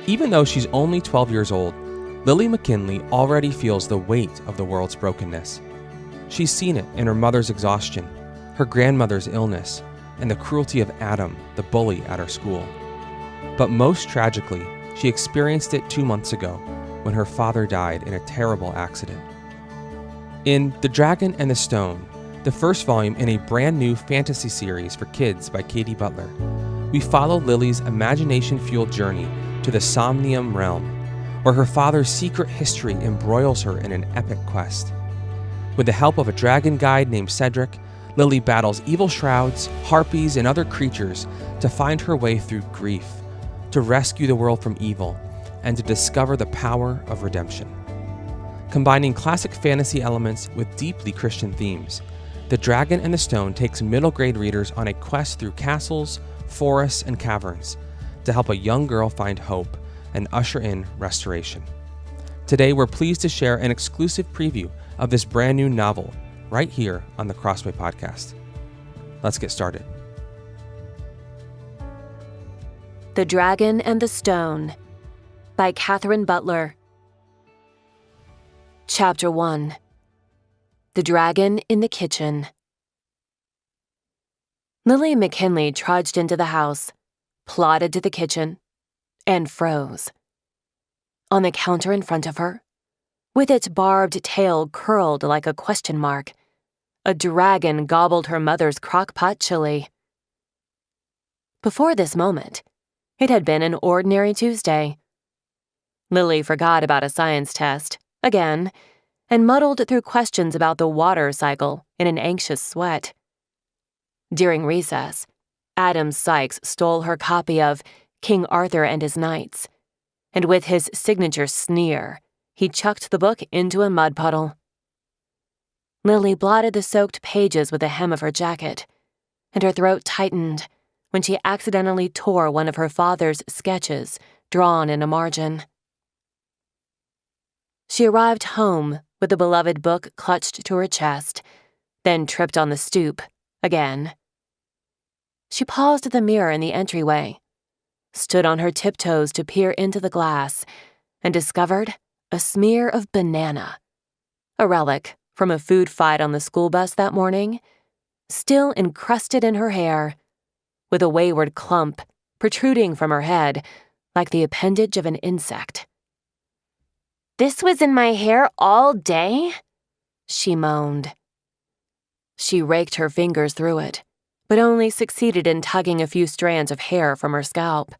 Even though she's only 12 years old, Lily McKinley already feels the weight of the world's brokenness. She's seen it in her mother's exhaustion, her grandmother's illness, and the cruelty of Adam, the bully at her school. But most tragically, she experienced it 2 months ago when her father died in a terrible accident. In The Dragon and the Stone, the first volume in a brand new fantasy series for kids by Kathryn Butler, we follow Lily's imagination-fueled journey to the Somnium realm, where her father's secret history embroils her in an epic quest. With the help of a dragon guide named Cedric, Lily battles evil shrouds, harpies, and other creatures to find her way through grief, to rescue the world from evil, and to discover the power of redemption. Combining classic fantasy elements with deeply Christian themes, The Dragon and the Stone takes middle grade readers on a quest through castles, forests, and caverns to help a young girl find hope and usher in restoration. Today, we're pleased to share an exclusive preview of this brand new novel right here on the Crossway Podcast. Let's get started. The Dragon and the Stone by Kathryn Butler. Chapter 1. The Dragon in the Kitchen. Lily McKinley trudged into the house, plodded to the kitchen, and froze. On the counter in front of her, with its barbed tail curled like a question mark, a dragon gobbled her mother's crock-pot chili. Before this moment, it had been an ordinary Tuesday. Lily forgot about a science test, again, and muddled through questions about the water cycle in an anxious sweat. During recess, Adam Sykes stole her copy of King Arthur and His Knights, and with his signature sneer, he chucked the book into a mud puddle. Lily blotted the soaked pages with the hem of her jacket, and her throat tightened when she accidentally tore one of her father's sketches drawn in a margin. She arrived home with the beloved book clutched to her chest, then tripped on the stoop again. She paused at the mirror in the entryway, stood on her tiptoes to peer into the glass, and discovered a smear of banana, a relic from a food fight on the school bus that morning, still encrusted in her hair, with a wayward clump protruding from her head like the appendage of an insect. "This was in my hair all day?" she moaned. She raked her fingers through it, but only succeeded in tugging a few strands of hair from her scalp.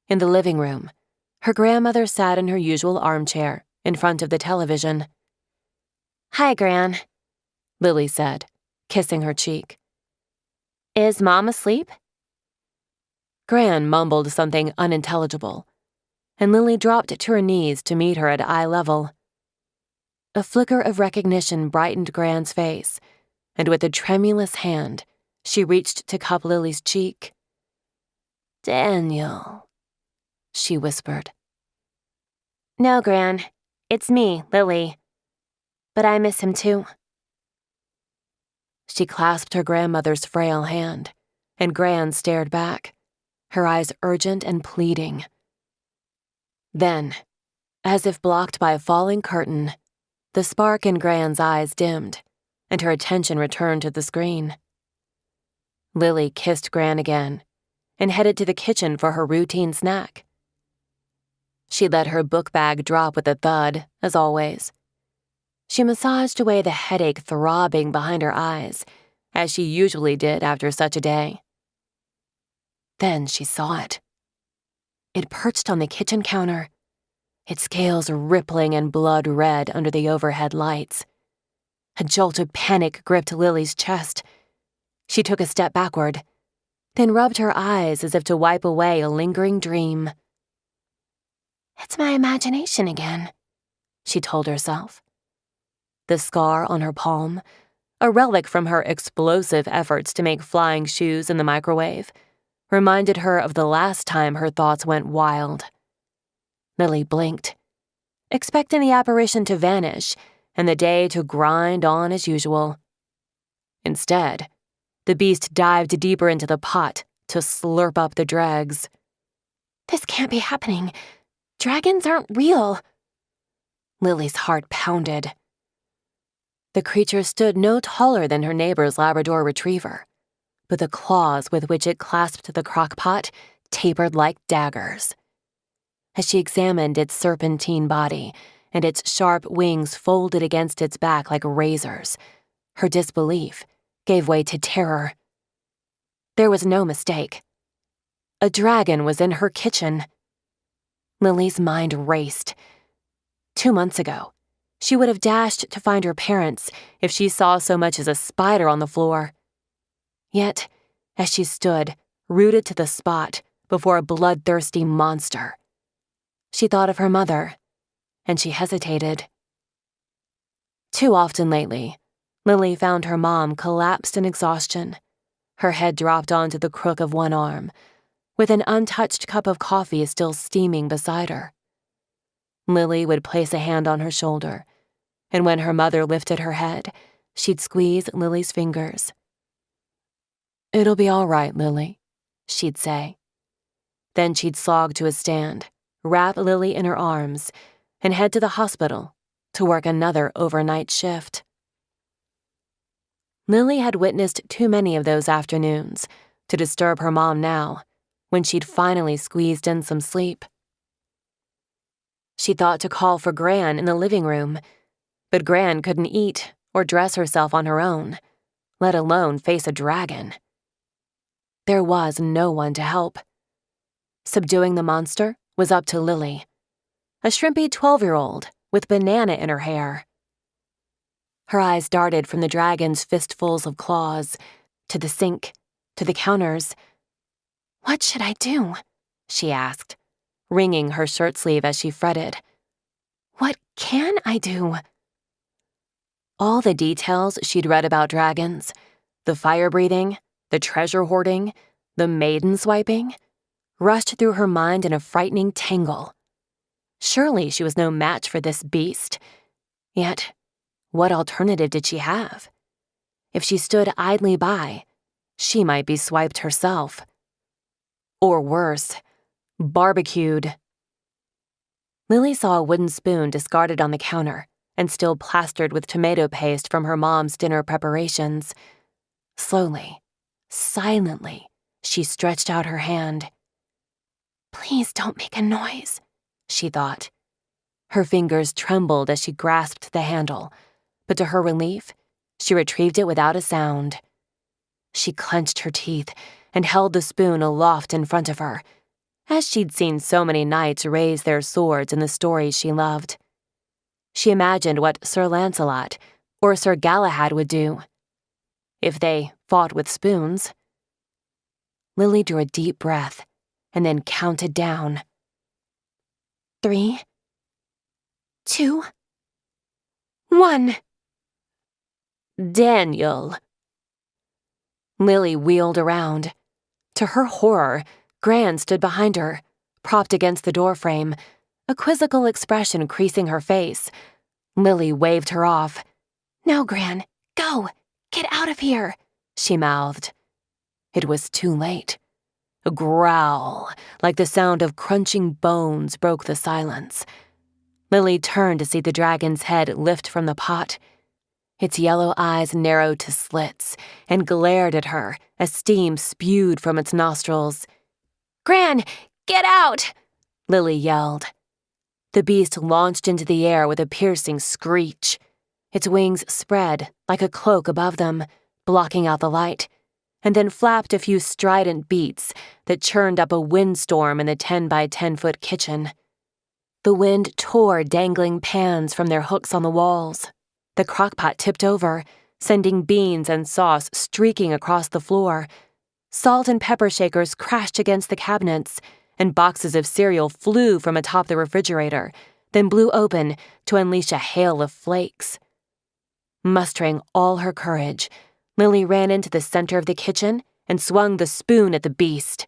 In the living room, her grandmother sat in her usual armchair in front of the television. "Hi, Gran," Lily said, kissing her cheek. "Is Mom asleep?" Gran mumbled something unintelligible, and Lily dropped to her knees to meet her at eye level. A flicker of recognition brightened Gran's face, and with a tremulous hand, she reached to cup Lily's cheek. "Daniel," she whispered. "No, Gran. It's me, Lily. But I miss him too." She clasped her grandmother's frail hand, and Gran stared back, her eyes urgent and pleading. Then, as if blocked by a falling curtain, the spark in Gran's eyes dimmed, and her attention returned to the screen. Lily kissed Gran again and headed to the kitchen for her routine snack. She let her book bag drop with a thud, as always. She massaged away the headache throbbing behind her eyes, as she usually did after such a day. Then she saw it. It perched on the kitchen counter, its scales rippling and blood red under the overhead lights. A jolt of panic gripped Lily's chest. She took a step backward, then rubbed her eyes as if to wipe away a lingering dream. "It's my imagination again," she told herself. The scar on her palm, a relic from her explosive efforts to make flying shoes in the microwave, reminded her of the last time her thoughts went wild. Lily blinked, expecting the apparition to vanish and the day to grind on as usual. Instead, the beast dived deeper into the pot to slurp up the dregs. This can't be happening. Dragons aren't real. Lily's heart pounded. The creature stood no taller than her neighbor's Labrador retriever, but the claws with which it clasped the crock-pot tapered like daggers. As she examined its serpentine body and its sharp wings folded against its back like razors, her disbelief gave way to terror. There was no mistake. A dragon was in her kitchen. Lily's mind raced. 2 months ago, she would have dashed to find her parents if she saw so much as a spider on the floor. Yet, as she stood, rooted to the spot before a bloodthirsty monster, she thought of her mother, and she hesitated. Too often lately, Lily found her mom collapsed in exhaustion, her head dropped onto the crook of one arm, with an untouched cup of coffee still steaming beside her. Lily would place a hand on her shoulder, and when her mother lifted her head, she'd squeeze Lily's fingers. "It'll be all right, Lily," she'd say. Then she'd slog to a stand, wrap Lily in her arms, and head to the hospital to work another overnight shift. Lily had witnessed too many of those afternoons to disturb her mom now, when she'd finally squeezed in some sleep. She thought to call for Gran in the living room, but Gran couldn't eat or dress herself on her own, let alone face a dragon. There was no one to help. Subduing the monster was up to Lily, a shrimpy 12-year-old with banana in her hair. Her eyes darted from the dragon's fistfuls of claws to the sink, to the counters. "What should I do?" she asked, wringing her shirt sleeve as she fretted. "What can I do?" All the details she'd read about dragons, the fire-breathing, the treasure-hoarding, the maiden-swiping, rushed through her mind in a frightening tangle. Surely she was no match for this beast. Yet, what alternative did she have? If she stood idly by, she might be swiped herself. Or worse, barbecued. Lily saw a wooden spoon discarded on the counter and still plastered with tomato paste from her mom's dinner preparations. Slowly, silently, she stretched out her hand. "Please don't make a noise," she thought. Her fingers trembled as she grasped the handle, but to her relief, she retrieved it without a sound. She clenched her teeth and held the spoon aloft in front of her, as she'd seen so many knights raise their swords in the stories she loved. She imagined what Sir Lancelot or Sir Galahad would do if they fought with spoons. Lily drew a deep breath and then counted down. 3, 2, 1. "Daniel." Lily wheeled around. To her horror, Gran stood behind her, propped against the doorframe, a quizzical expression creasing her face. Lily waved her off. "No, Gran, go! Get out of here!" she mouthed. It was too late. A growl, like the sound of crunching bones, broke the silence. Lily turned to see the dragon's head lift from the pot. Its yellow eyes narrowed to slits and glared at her as steam spewed from its nostrils. "Gran, get out!" Lily yelled. The beast launched into the air with a piercing screech. Its wings spread like a cloak above them, blocking out the light, and then flapped a few strident beats that churned up a windstorm in the 10-by-10-foot kitchen. The wind tore dangling pans from their hooks on the walls. The crockpot tipped over, sending beans and sauce streaking across the floor. Salt and pepper shakers crashed against the cabinets, and boxes of cereal flew from atop the refrigerator, then blew open to unleash a hail of flakes. Mustering all her courage, Lily ran into the center of the kitchen and swung the spoon at the beast.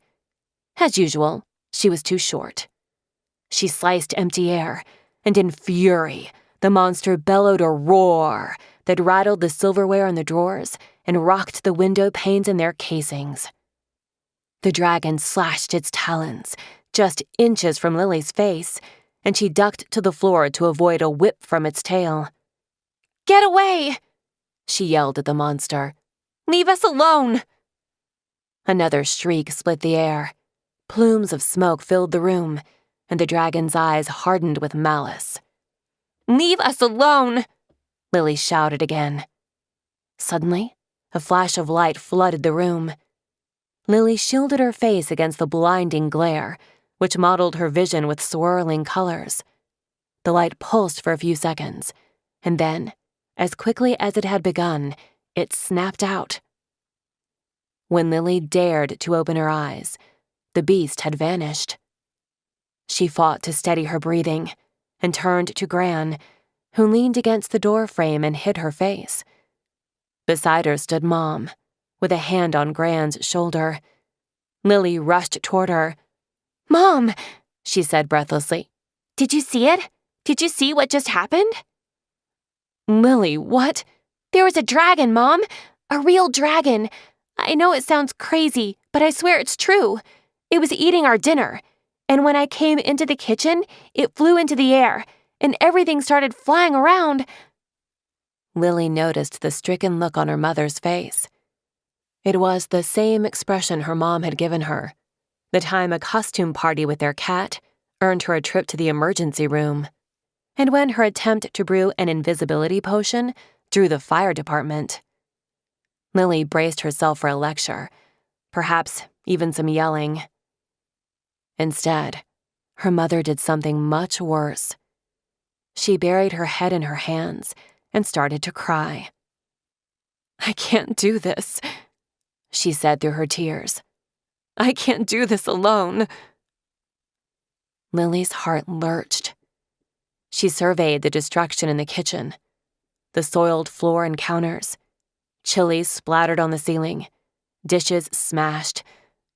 As usual, she was too short. She sliced empty air, and in fury, the monster bellowed a roar that rattled the silverware in the drawers and rocked the window panes in their casings. The dragon slashed its talons, just inches from Lily's face, and she ducked to the floor to avoid a whip from its tail. "Get away!" she yelled at the monster. "Leave us alone!" Another shriek split the air. Plumes of smoke filled the room, and the dragon's eyes hardened with malice. "Leave us alone!" Lily shouted again. Suddenly, a flash of light flooded the room. Lily shielded her face against the blinding glare, which mottled her vision with swirling colors. The light pulsed for a few seconds, and then, as quickly as it had begun, it snapped out. When Lily dared to open her eyes, the beast had vanished. She fought to steady her breathing and turned to Gran, who leaned against the door frame and hid her face. Beside her stood Mom, with a hand on Gran's shoulder. Lily rushed toward her. "Mom," she said breathlessly. "Did you see it? Did you see what just happened?" "Lily, what?" "There was a dragon, Mom. A real dragon. I know it sounds crazy, but I swear it's true. It was eating our dinner, and when I came into the kitchen, it flew into the air, and everything started flying around." Lily noticed the stricken look on her mother's face. It was the same expression her mom had given her, the time a costume party with their cat earned her a trip to the emergency room, and when her attempt to brew an invisibility potion drew the fire department. Lily braced herself for a lecture, perhaps even some yelling. Instead, her mother did something much worse. She buried her head in her hands and started to cry. "I can't do this," she said through her tears. "I can't do this alone." Lily's heart lurched. She surveyed the destruction in the kitchen, the soiled floor and counters, chilies splattered on the ceiling, dishes smashed,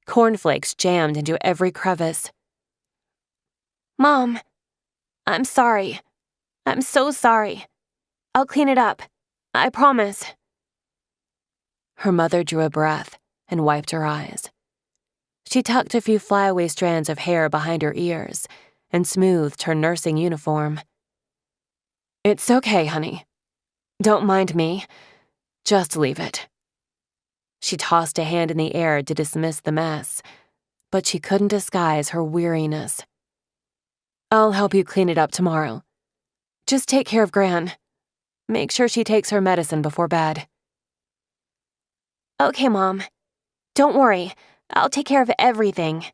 cornflakes jammed into every crevice. "Mom, I'm sorry. I'm so sorry. I'll clean it up. I promise." Her mother drew a breath and wiped her eyes. She tucked a few flyaway strands of hair behind her ears and smoothed her nursing uniform. "It's okay, honey. Don't mind me. Just leave it." She tossed a hand in the air to dismiss the mess, but she couldn't disguise her weariness. "I'll help you clean it up tomorrow. Just take care of Gran. Make sure she takes her medicine before bed." "Okay, Mom. Don't worry. I'll take care of everything."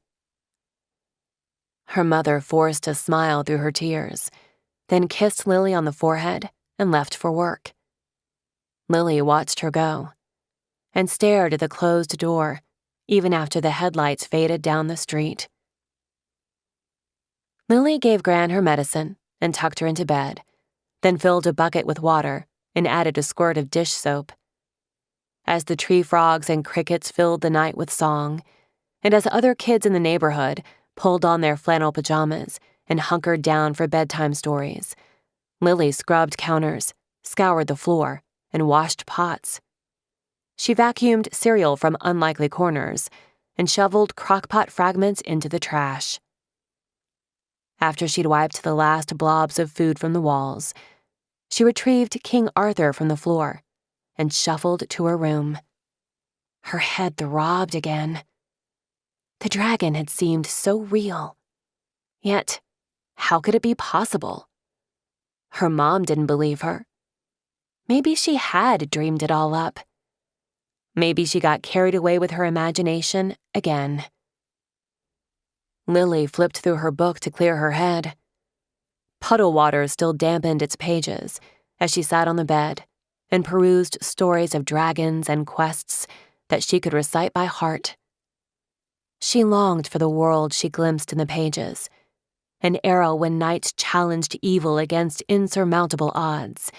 Her mother forced a smile through her tears, then kissed Lily on the forehead and left for work. Lily watched her go and stared at the closed door even after the headlights faded down the street. Lily gave Gran her medicine and tucked her into bed, then filled a bucket with water and added a squirt of dish soap. As the tree frogs and crickets filled the night with song, and as other kids in the neighborhood pulled on their flannel pajamas and hunkered down for bedtime stories, Lily scrubbed counters, scoured the floor, and washed pots. She vacuumed cereal from unlikely corners and shoveled crockpot fragments into the trash. After she'd wiped the last blobs of food from the walls, she retrieved King Arthur from the floor and shuffled to her room. Her head throbbed again. The dragon had seemed so real. Yet, how could it be possible? Her mom didn't believe her. Maybe she had dreamed it all up. Maybe she got carried away with her imagination again. Lily flipped through her book to clear her head. Puddle water still dampened its pages as she sat on the bed and perused stories of dragons and quests that she could recite by heart. She longed for the world she glimpsed in the pages, an era when knights challenged evil against insurmountable odds,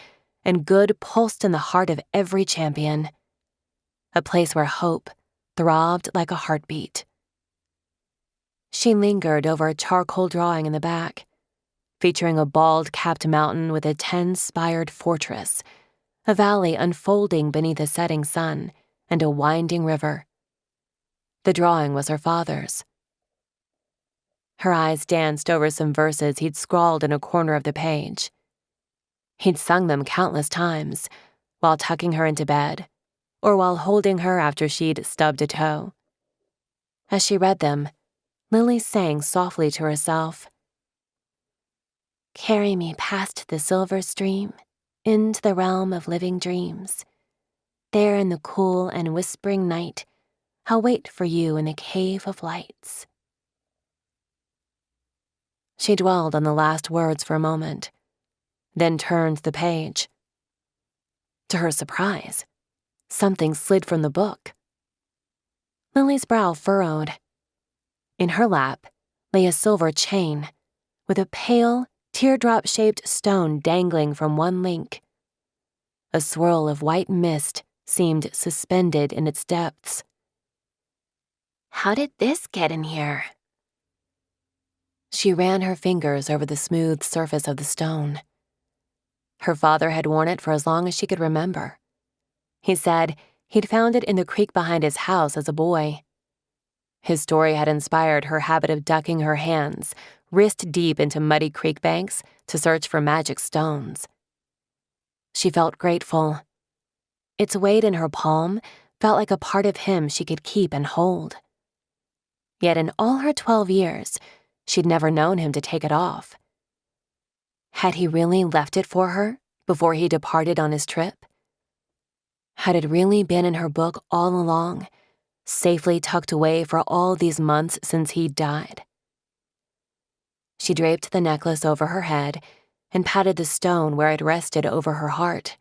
and good pulsed in the heart of every champion. A place where hope throbbed like a heartbeat. She lingered over a charcoal drawing in the back, featuring a bald-capped mountain with a 10-spired fortress, a valley unfolding beneath a setting sun, and a winding river. The drawing was her father's. Her eyes danced over some verses he'd scrawled in a corner of the page. He'd sung them countless times, while tucking her into bed, or while holding her after she'd stubbed a toe. As she read them, Lily sang softly to herself, "Carry me past the silver stream, into the realm of living dreams. There in the cool and whispering night, I'll wait for you in a cave of lights." She dwelled on the last words for a moment, then turned the page. To her surprise, something slid from the book. Lily's brow furrowed. In her lap lay a silver chain with a pale, teardrop-shaped stone dangling from one link. A swirl of white mist seemed suspended in its depths. "How did this get in here?" She ran her fingers over the smooth surface of the stone. Her father had worn it for as long as she could remember. He said he'd found it in the creek behind his house as a boy. His story had inspired her habit of ducking her hands, wrist deep into muddy creek banks, to search for magic stones. She felt grateful. Its weight in her palm felt like a part of him she could keep and hold. Yet in all her 12 years, she'd never known him to take it off. Had he really left it for her before he departed on his trip? Had it really been in her book all along, safely tucked away for all these months since he'd died? She draped the necklace over her head and patted the stone where it rested over her heart.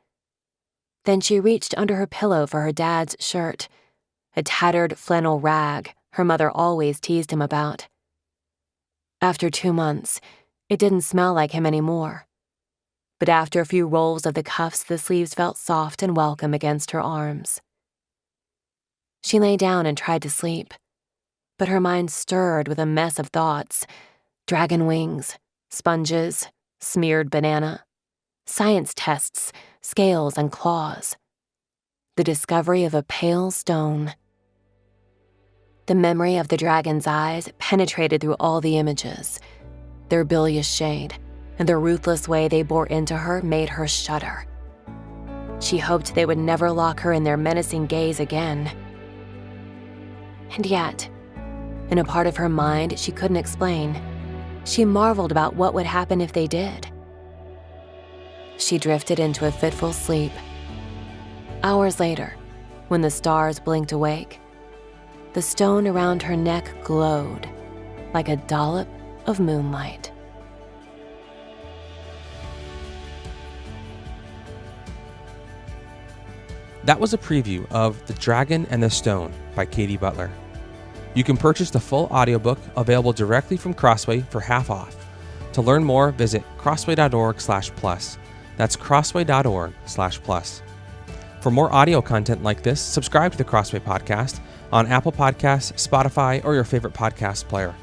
Then she reached under her pillow for her dad's shirt, a tattered flannel rag her mother always teased him about. After 2 months, it didn't smell like him anymore. But after a few rolls of the cuffs, the sleeves felt soft and welcome against her arms. She lay down and tried to sleep, but her mind stirred with a mess of thoughts: dragon wings, sponges, smeared banana, science tests, scales and claws, the discovery of a pale stone. The memory of the dragon's eyes penetrated through all the images. Their bilious shade and the ruthless way they bore into her made her shudder. She hoped they would never lock her in their menacing gaze again. And yet, in a part of her mind she couldn't explain, she marveled about what would happen if they did. She drifted into a fitful sleep. Hours later, when the stars blinked awake, the stone around her neck glowed like a dollop of moonlight. That was a preview of The Dragon and the Stone by Kathryn Butler. You can purchase the full audiobook available directly from Crossway for half off. To learn more, visit crossway.org/plus. That's crossway.org/plus. For more audio content like this, subscribe to the Crossway Podcast on Apple Podcasts, Spotify, or your favorite podcast player.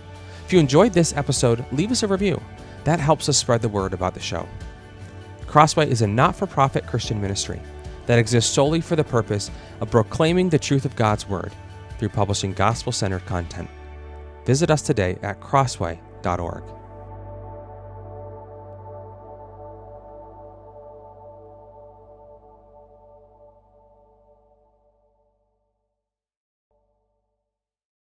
If you enjoyed this episode, leave us a review. That helps us spread the word about the show. Crossway is a not-for-profit Christian ministry that exists solely for the purpose of proclaiming the truth of God's Word through publishing gospel-centered content. Visit us today at crossway.org.